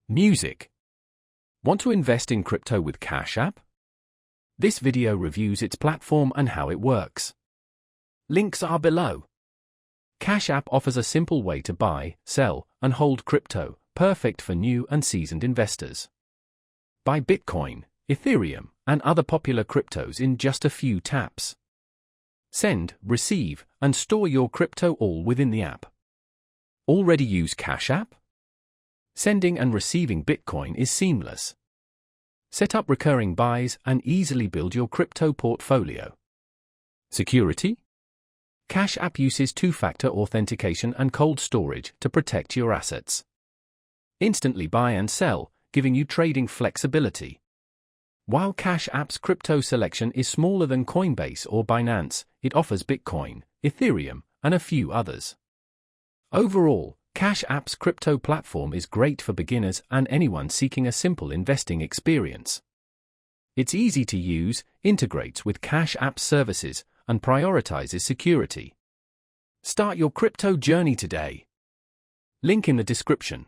Music. Want to invest in crypto with Cash App? This video reviews its platform and how it works. Links are below. Cash App offers a simple way to buy, sell, and hold crypto, perfect for new and seasoned investors. Buy Bitcoin, Ethereum, and other popular cryptos in just a few taps. Send, receive, and store your crypto all within the app. Already use Cash App? Sending and receiving Bitcoin is seamless. Set up recurring buys and easily build your crypto portfolio. Security? Cash App uses two-factor authentication and cold storage to protect your assets. Instantly buy and sell, giving you trading flexibility. While Cash App's crypto selection is smaller than Coinbase or Binance, it offers Bitcoin, Ethereum, and a few others. Overall, Cash App's crypto platform is great for beginners and anyone seeking a simple investing experience. It's easy to use, integrates with Cash App services, and prioritizes security. Start your crypto journey today. Link in the description.